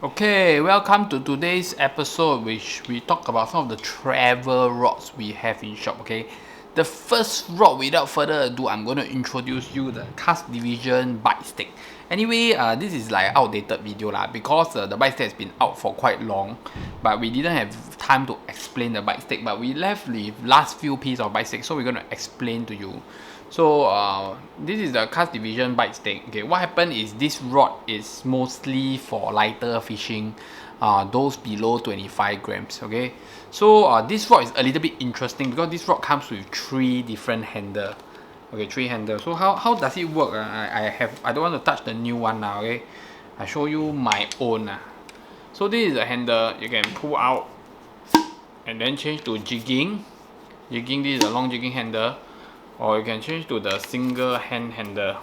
Okay, welcome to today's episode, which we talk about some of the travel rods we have in shop. Okay, the first rod, without further ado, I'm going to introduce you the Cast Division bite stick. Anyway, this is like outdated video lah, because the bite stick has been out for quite long, but we didn't have time to explain the bite stick. But we left with last few pieces of bite stick, so we're going to explain to you. So this is the Cast Division bite stick. Okay, what happened is this rod is mostly for lighter fishing, those below 25 grams. Okay, so this rod is a little bit interesting because this rod comes with 3 different handles. Okay, 3 handles. So how does it work? I don't want to touch the new one now. Okay, I show you my own. So this is a handle you can pull out and then change to jigging. Jigging, this is a long jigging handle. Or you can change to the single hand handle.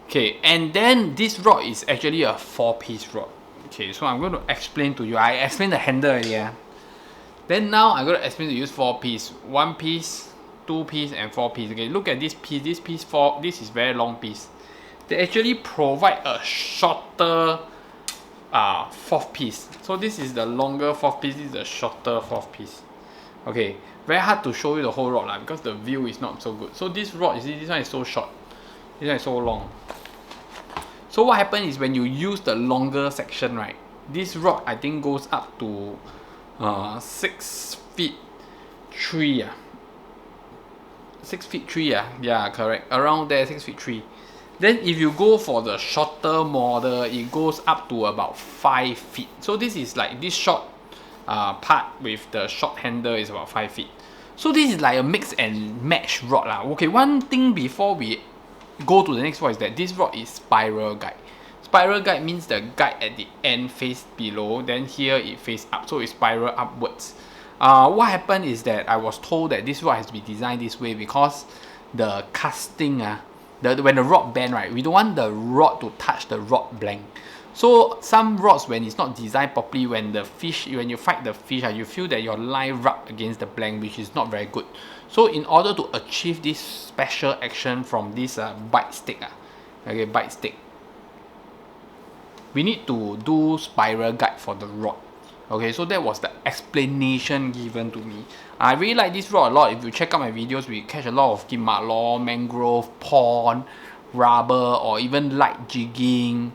Okay, and then this rod is actually a 4-piece rod. Okay, so I'm going to explain to you. I explained the handle already. Then now I'm going to explain to you 4 piece. 1 piece, 2 piece, and 4 piece. Okay, look at this piece. This piece 4. This is very long piece. They actually provide a shorter 4th piece. So this is the longer 4th piece. This is the shorter 4th piece. Okay, very hard to show you the whole rod because the view is not so good. So this rod, you see, this one is so short, this one is so long. So what happens is when you use the longer section, right, this rod I think goes up to 6 feet 3. 6 feet 3, yeah, correct, around there, 6 feet 3. Then if you go for the shorter model, it goes up to about 5 feet. So this is like this short part with the short handle is about 5 feet. So this is like a mix and match rod lah. Okay, one thing before we go to the next rod is that this rod is spiral guide. Spiral guide means the guide at the end face below, then here it face up, so it spiral upwards. What happened is that I was told that this rod has to be designed this way because the casting, when the rod bend, right, we don't want the rod to touch the rod blank. So some rods, when it's not designed properly, when you fight the fish, you feel that your line rub against the blank, which is not very good. So in order to achieve this special action from this bite stick, we need to do spiral guide for the rod. Okay, so that was the explanation given to me. I really like this rod a lot. If you check out my videos, we catch a lot of kimak, mangrove, pond, rubber, or even light jigging.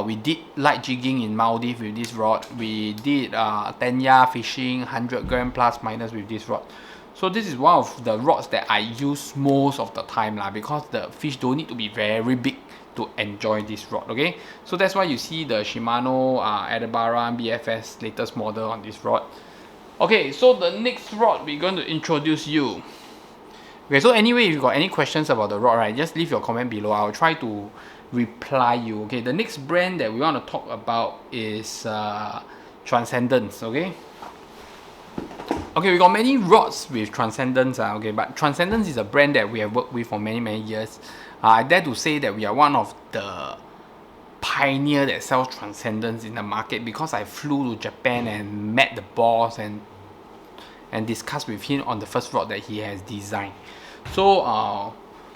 We did light jigging in Maldives with this rod. We did 10-yard fishing, 100 gram plus minus with this rod. So this is one of the rods that I use most of the time because the fish don't need to be very big to enjoy this rod. Okay, so that's why you see the Shimano Aldebaran BFS latest model on this rod. Okay, so the next rod we're going to introduce you. Okay, so anyway, if you got any questions about the rod, right, just leave your comment below. I'll try to reply you. Okay, the next brand that we want to talk about is Transcendence. Okay, we got many rods with Transcendence. Okay, but Transcendence is a brand that we have worked with for many years. I dare to say that we are one of the pioneer that sells Transcendence in the market because I flew to Japan and met the boss and discussed with him on the first rod that he has designed. So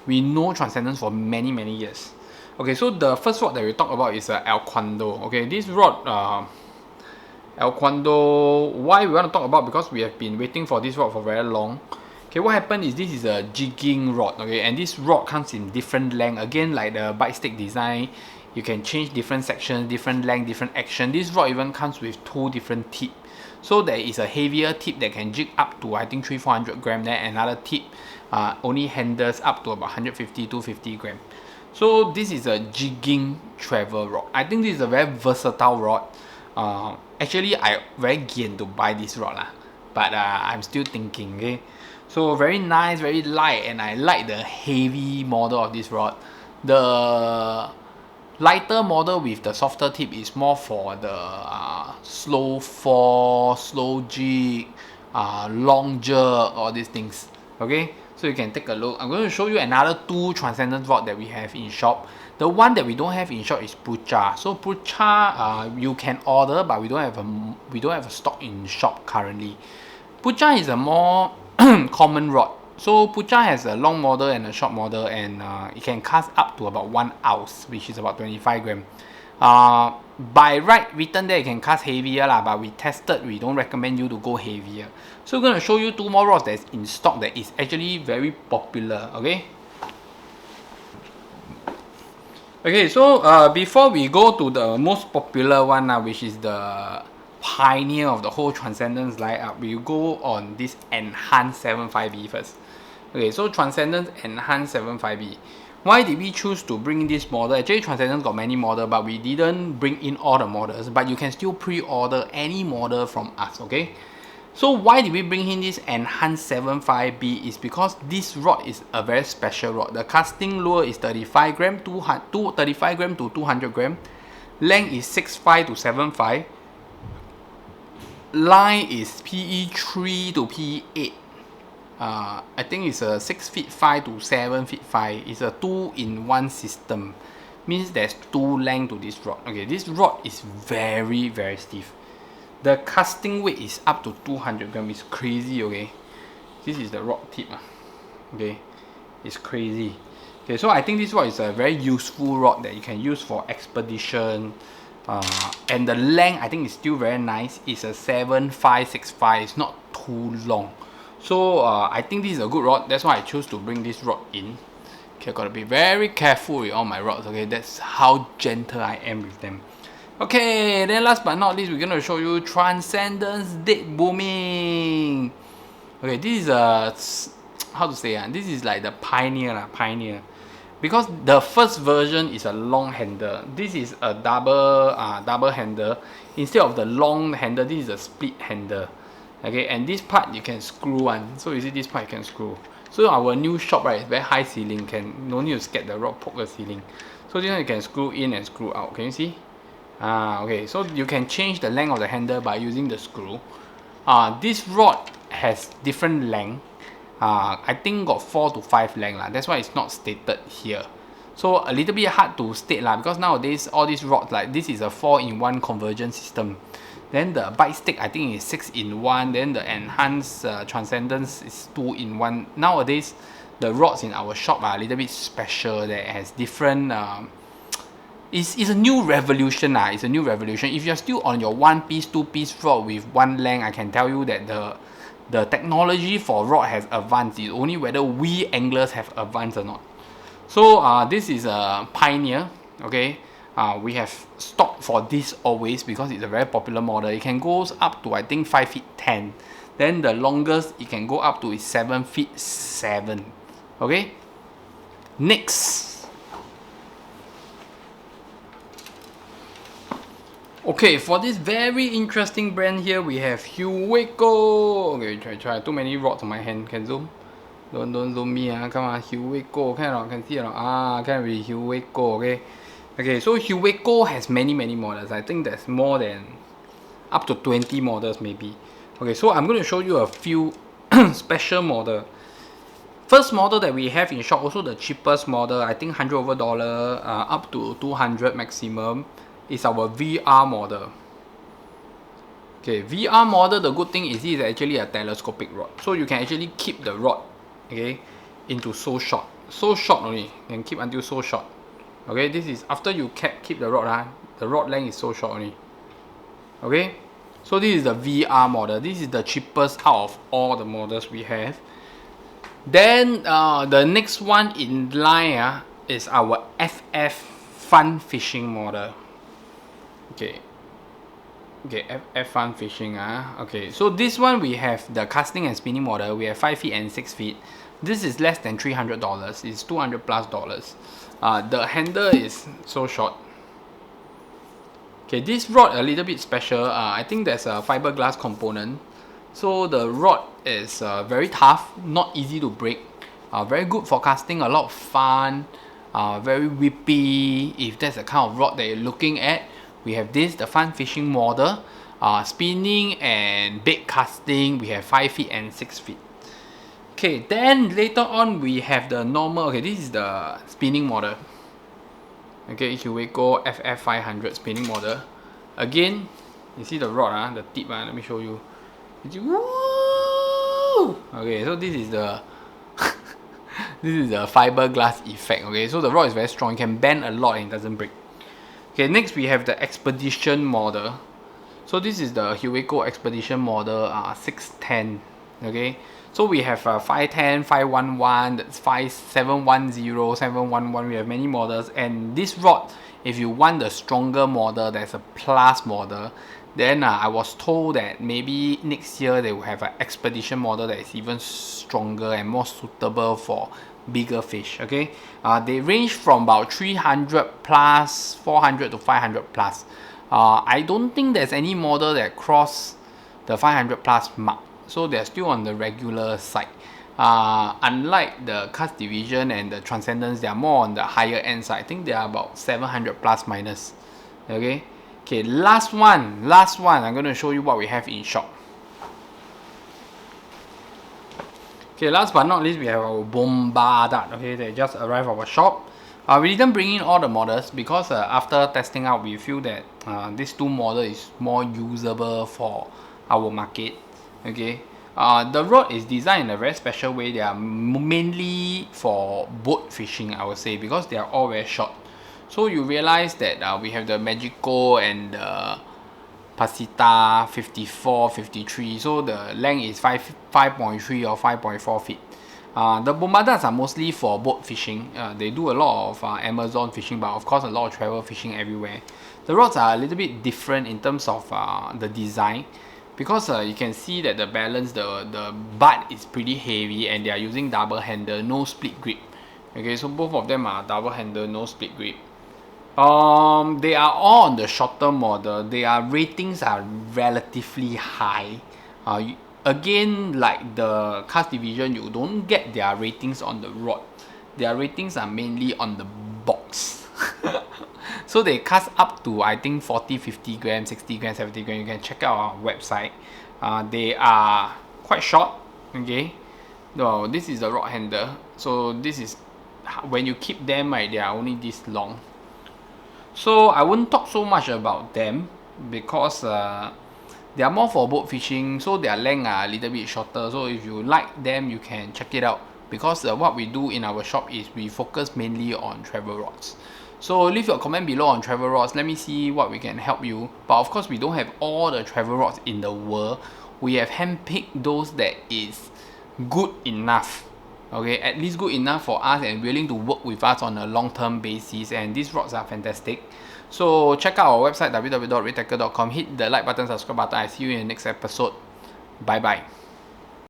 we know Transcendence for many years. Okay, so the first rod that we talk about is El Cuando. Okay, this rod, El Cuando, why we want to talk about? Because we have been waiting for this rod for very long. Okay, what happened is this is a jigging rod. Okay, and this rod comes in different length. Again, like the bite stick design, you can change different sections, different length, different action. This rod even comes with 2 different tips. So there is a heavier tip that can jig up to I think 300-400 gram. Then another tip only handles up to about 150-250 gram. So this is a jigging travel rod. I think this is a very versatile rod. Actually, I very keen to buy this rod but I'm still thinking. Okay, so very nice, very light, and I like the heavy model of this rod. The lighter model with the softer tip is more for the slow fall, slow jig, long jerk, all these things. Okay, so you can take a look. I'm going to show you another 2 Transcendence rod that we have in shop. The one that we don't have in shop is Proshop. So Proshop, you can order, but we don't have a stock in shop currently. Proshop is a more common rod. So Pucha has a long model and a short model, and it can cast up to about 1 ounce, which is about 25 gram. By right written there, you can cast heavier lah, but we tested, we don't recommend you to go heavier. So I'm going to show you 2 more rods that's in stock that is actually very popular, okay? Okay, so before we go to the most popular one, which is the pioneer of the whole Transcendence lineup, we go on this Enhanced 75B first. Okay, so Transcendence Enhanced 75B. Why did we choose to bring this model? Actually, Transcendence got many models, but we didn't bring in all the models. But you can still pre-order any model from us, okay? So why did we bring in this Enhanced 75B is because this rod is a very special rod. The casting lure is 35 gram, 35 gram to 200 gram. Length is 6.5 to 7.5. Line is PE 3 to PE 8. I think it's a 6 feet 5 to 7 feet 5. It's a 2-in-1 system. Means there's 2 lengths to this rod. Okay, this rod is very, very stiff. The casting weight is up to 200 grams. It's crazy, okay? This is the rod tip. Okay, it's crazy. Okay, so I think this rod is a very useful rod that you can use for expedition. And the length, I think, is still very nice. It's a 7.565. It's not too long. So I think this is a good rod. That's why I chose to bring this rod in. Okay, gotta be very careful with all my rods. Okay, that's how gentle I am with them. Okay, then last but not least, we're gonna show you Transcendence Dead Booming. Okay, this is a, how to say, this is like the pioneer. Because the first version is a long handle. This is a double handle. Instead of the long handle, this is a split handle. Okay, and this part you can screw one. So you see this part you can screw. So our new shop, right, is very high ceiling. No need to scared the rod poke the ceiling. So this one you can screw in and screw out. Can you see? Okay, so you can change the length of the handle by using the screw. This rod has different length. I think got 4 to 5 length lah. That's why it's not stated here. So a little bit hard to state lah, because nowadays all these rods, like this is a 4-in-1 conversion system. Then the bite stick I think is 6-in-1. Then the Enhanced Transcendence is 2-in-1. Nowadays the rods in our shop are a little bit special. That has different. It's a new revolution. It's a new revolution. If you're still on your 1-piece, 2-piece rod with 1 length, I can tell you that the technology for rod has advanced. It's only whether we anglers have advanced or not. So this is a pioneer. Okay, we have stock for this always because it's a very popular model. It can go up to I think 5 feet 10. Then the longest it can go up to is 7 feet 7. Okay, next. Okay, for this very interesting brand here, we have Huerco. Okay, try. Too many rods on my hand. Can zoom? Don't zoom me. Come on, Huerco. Can see or not? Can be Huerco. Okay. So Huerco has many models. I think there's more than up to 20 models maybe. Okay, so I'm going to show you a few special model. First model that we have in shop, also the cheapest model. I think $100 over, up to 200 maximum. Is our VR model. Okay, VR model, the good thing is it is actually a telescopic rod. So you can actually keep the rod, okay, into so short. So short only. You can keep until so short. Okay, this is after you keep the rod, the rod length is so short only. Okay, so this is the VR model. This is the cheapest out of all the models we have. Then the next one in line is our FF Fun Fishing model. Okay, FF Fun Fishing. Okay, so this one we have the casting and spinning model. We have 5 feet and 6 feet. This is less than $300. It's $200+. The handle is so short. Okay, this rod a little bit special. I think there's a fiberglass component. So the rod is very tough, not easy to break. Very good for casting, a lot of fun. Very whippy. If that's the kind of rod that you're looking at. We have this, the Fun Fishing model. Spinning and bait casting, we have 5 feet and 6 feet. Okay, then later on we have the normal. Okay, this is the spinning model. Okay, Huerco FF500 spinning model. Again, you see the rod, the tip. Let me show you. Woo! Okay, so this is the This is the fiberglass effect. Okay, so the rod is very strong. It can bend a lot and it doesn't break. Okay, next we have the Expedition model. So this is the Huerco Expedition model 610. Okay, so we have 510, 511, that's 5710, 711. We have many models, and this rod, if you want the stronger model, there's a plus model. Then I was told that maybe next year they will have an Expedition model that is even stronger and more suitable for bigger fish. Okay, they range from about 300 plus, 400 to 500 plus. I don't think there's any model that cross the 500 plus mark, so they're still on the regular side. Unlike the Cast Division and the Transcendence, they are more on the higher end side. I think they are about 700 plus minus. Okay, last one. I'm going to show you what we have in shop. Okay, last but not least, we have our Bombada. Okay, they just arrived at our shop. We didn't bring in all the models because after testing out, we feel that this two model is more usable for our market. Okay, the rod is designed in a very special way. They are mainly for boat fishing, I would say, because they are all very short. So you realize that we have the Magico and the Pasita 54, 53. So the length is 5.3 or 5.4 feet. The Bombadas are mostly for boat fishing. They do a lot of Amazon fishing, but of course a lot of travel fishing everywhere. The rods are a little bit different in terms of the design, because you can see that the balance, the butt is pretty heavy, and they are using double handle, no split grip. Okay, so both of them are double handle, no split grip. They are all on the shorter model. Their ratings are relatively high. Again, like the Cast Division, you don't get their ratings on the rod. Their ratings are mainly on the box. So they cast up to, I think, 40, 50 grams, 60 grams, 70 grams. You can check out our website. They are quite short. Okay, no, this is the rod handle. So this is when you keep them, right, they are only this long. So I won't talk so much about them because they are more for boat fishing, so their length are a little bit shorter. So if you like them, you can check it out, because what we do in our shop is we focus mainly on travel rods. So leave your comment below on travel rods. Let me see what we can help you. But of course, we don't have all the travel rods in the world. We have handpicked those that is good enough. Okay, at least good enough for us and willing to work with us on a long-term basis, and these rods are fantastic. So check out our website www.redtackle.com, hit the like button, subscribe button. I see you in the next episode. Bye bye.